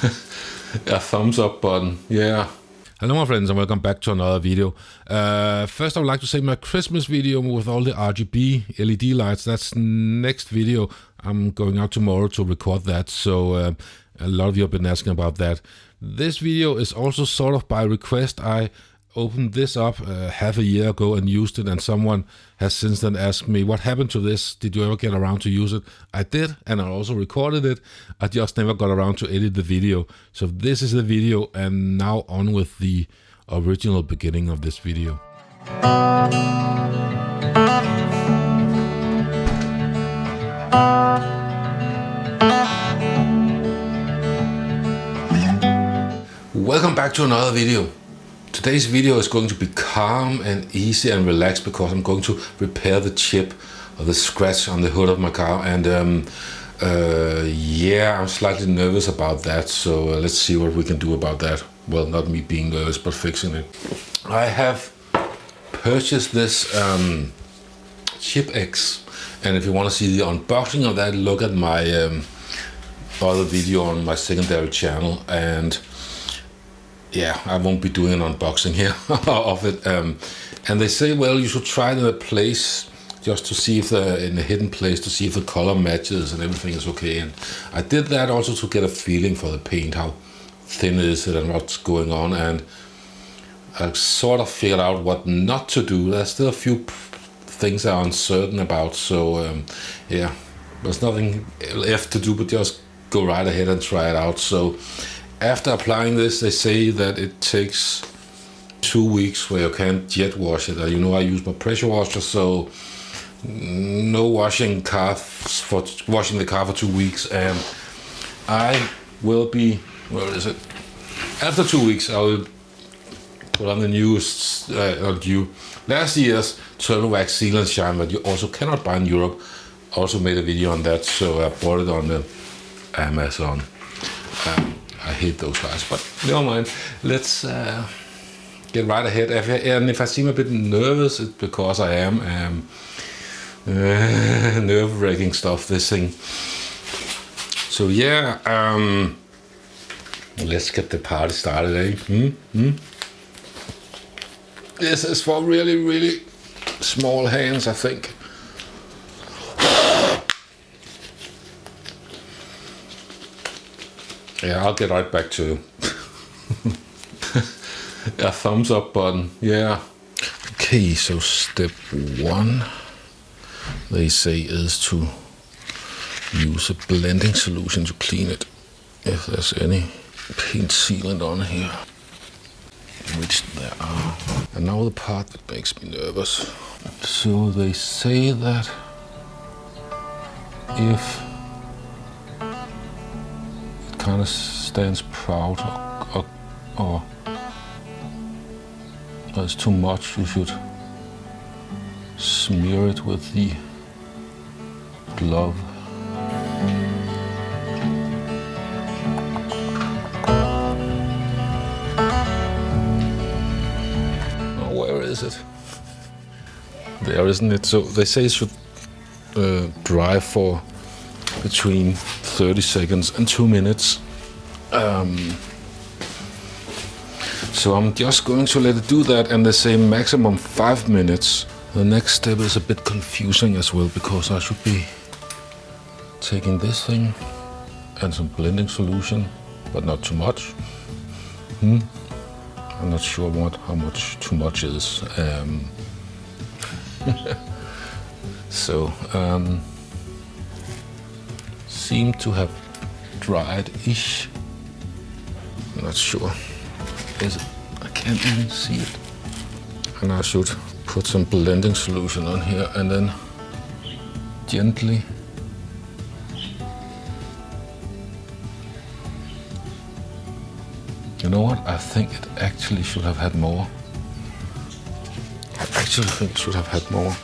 a thumbs up button. Yeah. Hello my friends and welcome back to another video. First I would like to say my Christmas video with all the RGB LED lights, that's next video. I'm going out tomorrow to record that, so a lot of you have been asking about that. This video is also sort of by request. I opened this up half a year ago and used it, and someone has since then asked me, what happened to this? Did you ever get around to use it? I did, and I also recorded it. I just never got around to edit the video. So this is the video, and now on with the original beginning of this video. Welcome back to another video. Today's video is going to be calm and easy and relaxed because I'm going to repair the chip or the scratch on the hood of my car, and yeah, I'm slightly nervous about that, so let's see what we can do about that. Well, not me being nervous, but fixing it. I have purchased this ChipEx, and if you want to see the unboxing of that, look at my other video on my secondary channel. And yeah, I won't be doing an unboxing here of it. And they say, well, you should try it in a place just to see if in a hidden place, to see if the color matches and everything is okay. And I did that also to get a feeling for the paint, how thin is it and what's going on. And I sort of figured out what not to do. There's still a few things I'm uncertain about. So yeah, there's nothing left to do but just go right ahead and try it out. So after applying this, they say that it takes 2 weeks where you can't jet wash it. You know, I use my pressure washer, so no washing washing the car for 2 weeks. And I will be, where is it? After 2 weeks, I will put on the newest, last year's turtle wax seal and shine that you also cannot buy in Europe. I also made a video on that, so I bought it on the Amazon. I hate those guys, but never mind. Let's get right ahead. And if I seem a bit nervous, it's because I am nerve-wracking stuff, this thing. So yeah, let's get the party started, eh? This is for really, really small hands, I think. Yeah, I'll get right back to you. A thumbs up button, yeah. Okay, so step 1, they say, is to use a blending solution to clean it, if there's any paint sealant on here, which there are. And now the part that makes me nervous. So they say that if kind of stands proud or it's too much, you should smear it with the glove. Oh, where is it? There, isn't it? So they say it should dry for between 30 seconds and 2 minutes. So I'm just going to let it do that, and they say maximum 5 minutes. The next step is a bit confusing as well, because I should be taking this thing and some blending solution, but not too much. I'm not sure how much too much is. So seem to have dried-ish. I'm not sure. Is it? I can't even see it. And I should put some blending solution on here and then gently You know what? I think it actually should have had more. I actually think it should have had more.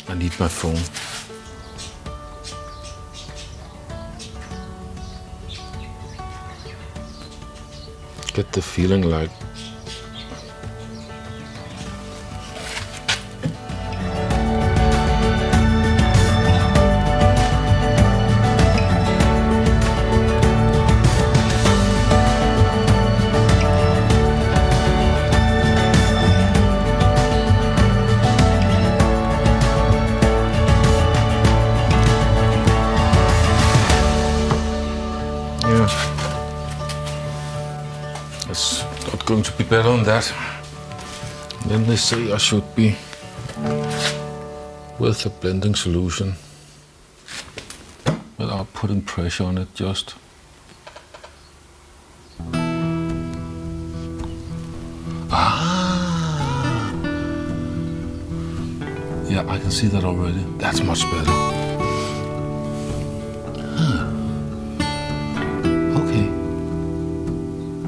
I need my phone. Get the feeling like going to be better than that. Then they say I should be with a blending solution without putting pressure on it, just. Yeah, I can see that already. That's much better. Okay.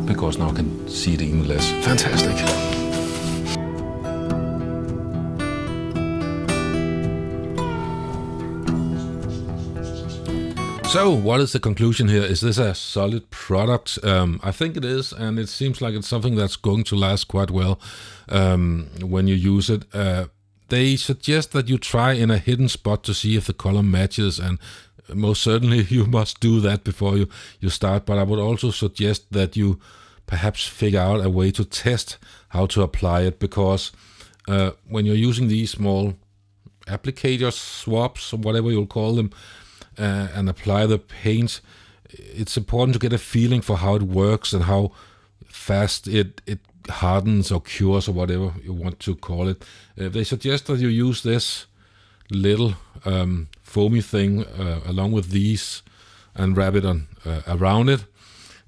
Because now I can see it even less. Fantastic. So, what is the conclusion here? Is this a solid product? I think it is, and it seems like it's something that's going to last quite well when you use it. They suggest that you try in a hidden spot to see if the color matches, and most certainly you must do that before you start. But I would also suggest that you perhaps figure out a way to test how to apply it, because when you're using these small applicators, swabs, or whatever you'll call them, and apply the paint, it's important to get a feeling for how it works and how fast it hardens or cures or whatever you want to call it. They suggest that you use this little foamy thing along with these and wrap it on around it,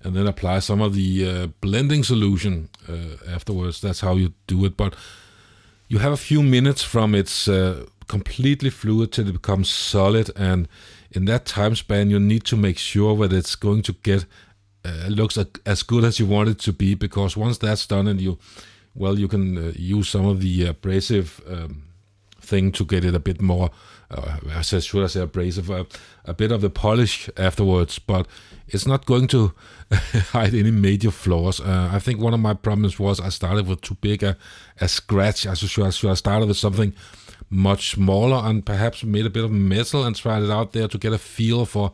and then apply some of the blending solution afterwards. That's how you do it. But you have a few minutes from it's completely fluid till it becomes solid, and in that time span you need to make sure that it's going to get looks as good as you want it to be, because once that's done and you can use some of the abrasive thing to get it a bit more, should I say abrasive, a bit of the polish afterwards, but it's not going to hide any major flaws. I think one of my problems was I started with too big a scratch. I should have started with something much smaller and perhaps made a bit of metal and tried it out there to get a feel for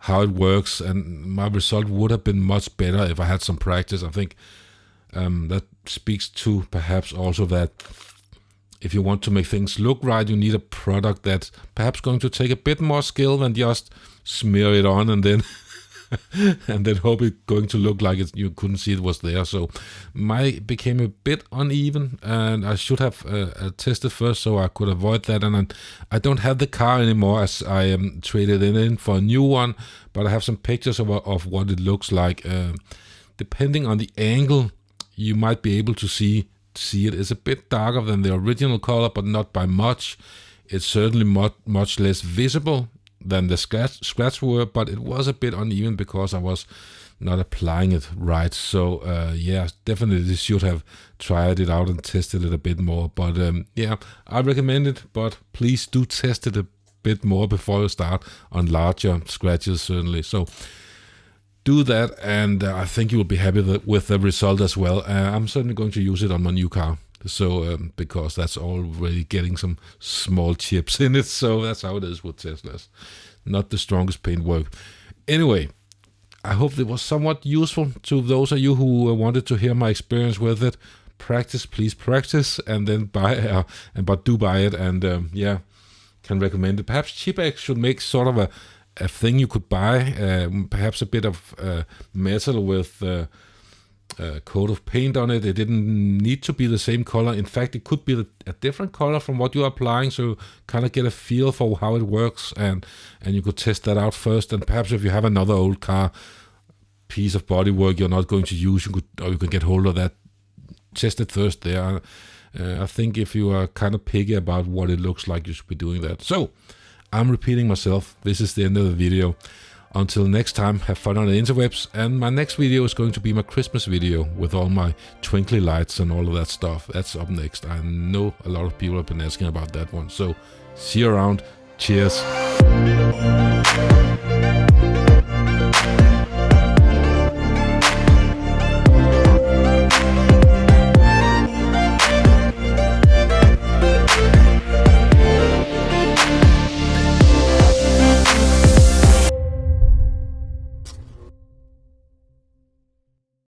how it works, and my result would have been much better if I had some practice. I think that speaks to perhaps also that if you want to make things look right, you need a product that's perhaps going to take a bit more skill than just smear it on and then and then hope it's going to look like you couldn't see it was there. So mine became a bit uneven, and I should have tested first so I could avoid that. And I don't have the car anymore, as I traded it in for a new one, but I have some pictures of what it looks like. Depending on the angle, you might be able to see it. It's a bit darker than the original color, but not by much. It's certainly much less visible than the scratch were, but it was a bit uneven because I was not applying it right. So yeah, definitely should have tried it out and tested it a bit more. But yeah, I recommend it, but please do test it a bit more before you start on larger scratches, certainly. So do that, and I think you will be happy with the result as well. I'm certainly going to use it on my new car. So because that's already getting some small chips in it, so that's how it is with Teslas. Not the strongest paintwork. Anyway, I hope it was somewhat useful to those of you who wanted to hear my experience with it. Practice, please practice, and then buy. But do buy it, and yeah, can recommend it. Perhaps ChipEx should make sort of a thing you could buy. Perhaps a bit of metal with coat of paint on it. It didn't need to be the same color. In fact, it could be a different color from what you're applying, so you kind of get a feel for how it works, and you could test that out first. And perhaps if you have another old car piece of bodywork you're not going to use, you can get hold of that. Test it first there. I think if you are kind of picky about what it looks like, you should be doing that. So I'm repeating myself. This is the end of the video. Until next time, have fun on the interwebs, and my next video is going to be my Christmas video with all my twinkly lights and all of that stuff. That's up next. I know a lot of people have been asking about that one. So see you around. Cheers.